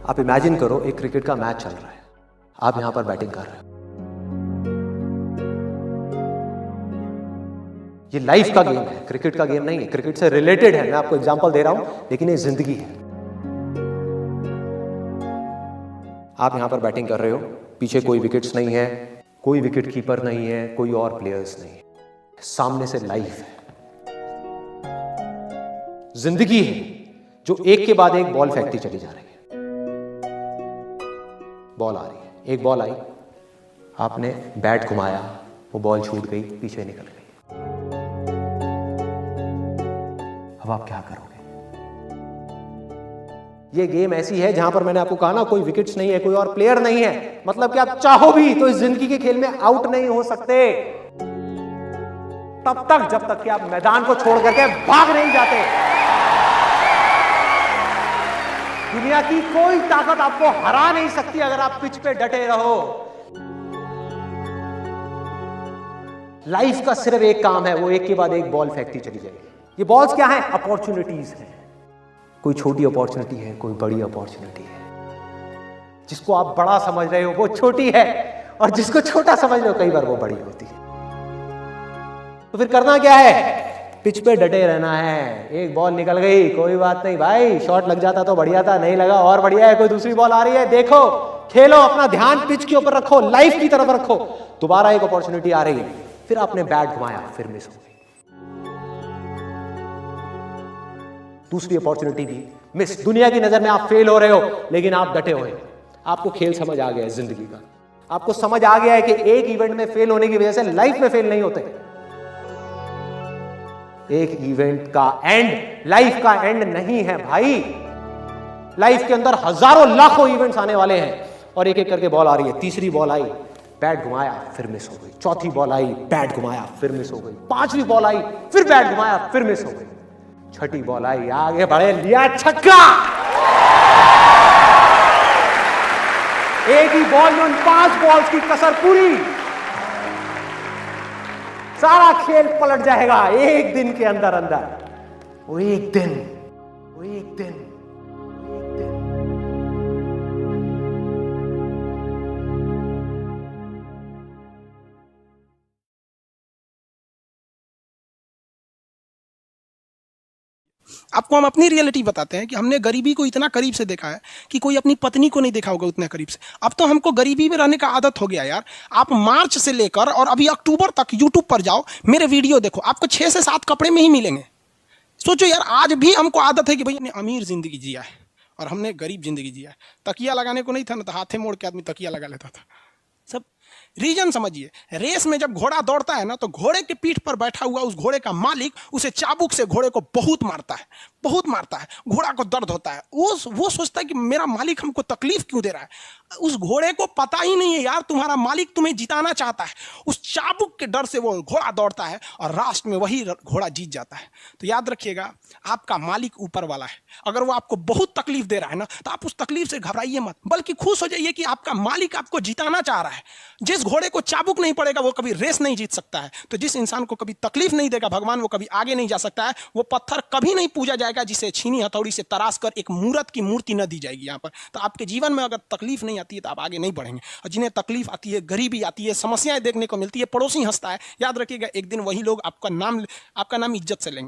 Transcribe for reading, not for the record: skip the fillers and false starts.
आप इमेजिन करो एक क्रिकेट का मैच चल रहा है, आप यहां पर बैटिंग कर रहे हो। ये लाइफ का गेम है, क्रिकेट का गेम नहीं है, क्रिकेट से रिलेटेड है। मैं आपको एग्जांपल दे रहा हूं, लेकिन ये जिंदगी है। आप यहां पर बैटिंग कर रहे हो, पीछे कोई विकेट्स नहीं है, कोई विकेट कीपर नहीं है, कोई और प्लेयर्स नहीं है, सामने से लाइफ है, जिंदगी है जो एक के बाद एक बॉल फेंकती चली जा रही है। बॉल आ रही है, एक बॉल आई, आपने बैट घुमाया, वो बॉल छूट गई, पीछे निकल गई। अब आप क्या करोगे? ये गेम ऐसी है जहां पर मैंने आपको कहा ना, कोई विकेट्स नहीं है, कोई और प्लेयर नहीं है, मतलब कि आप चाहो भी तो इस जिंदगी के खेल में आउट नहीं हो सकते तब तक जब तक कि आप मैदान को छोड़ करके भाग नहीं जाते। दुनिया की कोई ताकत आपको हरा नहीं सकती अगर आप पिच पे डटे रहो। लाइफ का सिर्फ एक काम है, वो एक के बाद एक बॉल फेंकती चली जाएगी। ये बॉल्स क्या है? अपॉर्चुनिटीज हैं। कोई छोटी अपॉर्चुनिटी है, कोई बड़ी अपॉर्चुनिटी है। जिसको आप बड़ा समझ रहे हो वो छोटी है, और जिसको छोटा समझ रहे हो कई बार वो बड़ी होती है। तो फिर करना क्या है? पिच पे डटे रहना है। एक बॉल निकल गई, कोई बात नहीं भाई, शॉट लग जाता तो बढ़िया था, नहीं लगा और बढ़िया है, कोई दूसरी बॉल आ रही है, देखो, खेलो, अपना ध्यान पिच के ऊपर रखो, लाइफ की तरफ रखो। दोबारा एक अपॉर्चुनिटी आ रही है, फिर आपने बैट घुमाया, फिर मिस हो गई, दूसरी अपॉर्चुनिटी भी मिस। दुनिया की नजर में आप फेल हो रहे हो, लेकिन आप डटे हुए। आपको खेल समझ आ गया है जिंदगी का, आपको समझ आ गया है कि एक इवेंट में फेल होने की वजह से लाइफ में फेल नहीं होते। एक इवेंट का एंड लाइफ का एंड नहीं है भाई। लाइफ के अंदर हजारों लाखों इवेंट्स आने वाले हैं, और एक एक करके बॉल आ रही है। तीसरी बॉल आई, बैट घुमाया, फिर मिस हो गई। चौथी बॉल आई, बैट घुमाया, फिर मिस हो गई। पांचवी बॉल आई, फिर बैट घुमाया, फिर मिस हो गई। छठी बॉल आई, आगे बढ़े, लिया छक्का। एक ही बॉल में उन 5 बॉल्स की कसर पूरी। सारा खेल पलट जाएगा एक दिन के अंदर अंदर। वो एक दिन, वो एक दिन, वो एक दिन। आपको हम अपनी रियलिटी बताते हैं कि हमने गरीबी को इतना करीब से देखा है कि कोई अपनी पत्नी को नहीं देखा होगा उतने करीब से। अब तो हमको गरीबी में रहने का आदत हो गया यार। आप मार्च से लेकर और अभी अक्टूबर तक यूट्यूब पर जाओ, मेरे वीडियो देखो, आपको 6 से 7 कपड़े में ही मिलेंगे। सोचो यार, आज भी हमको आदत है कि भाई हमने अमीर जिंदगी जिया है और हमने गरीब जिंदगी जिया है। तकिया लगाने को नहीं था ना, तो हाथे मोड़ के आदमी तकिया लगा लेता था। सब रीजन समझिए। रेस में जब घोड़ा दौड़ता है ना, तो घोड़े के पीठ पर बैठा हुआ उस घोड़े का मालिक उसे चाबुक से घोड़े को बहुत मारता है, बहुत मारता है। घोड़ा को दर्द होता है। वो सोचता है कि मेरा मालिक हमको तकलीफ क्यों दे रहा है। उस घोड़े को पता ही नहीं है यार, तुम्हारा मालिक तुम्हें जिताना चाहता है। उस चाबुक के डर से वो घोड़ा दौड़ता है और लास्ट में वही घोड़ा जीत जाता है। तो याद रखिएगा, आपका मालिक ऊपर वाला है। अगर वो आपको बहुत तकलीफ दे रहा है ना, तो आप उस तकलीफ से घबराइए मत, बल्कि खुश हो जाइए कि आपका मालिक आपको जिताना चाह रहा है। जिस घोड़े को चाबुक नहीं पड़ेगा वो कभी रेस नहीं जीत सकता है। तो जिस इंसान को कभी तकलीफ नहीं देगा भगवान, वो कभी आगे नहीं जा सकता है। वो पत्थर कभी नहीं पूजा जाएगा जिसे छीनी हथौड़ी से तराश कर एक मूर्त की मूर्ति न दी जाएगी यहाँ पर। तो आपके जीवन में अगर तकलीफ नहीं आती है तो आप आगे नहीं बढ़ेंगे। और जिन्हें तकलीफ आती है, गरीबी आती है, समस्याएं देखने को मिलती है, पड़ोसी हंसता है, याद रखिएगा एक दिन वही लोग आपका नाम इज्जत से लेंगे।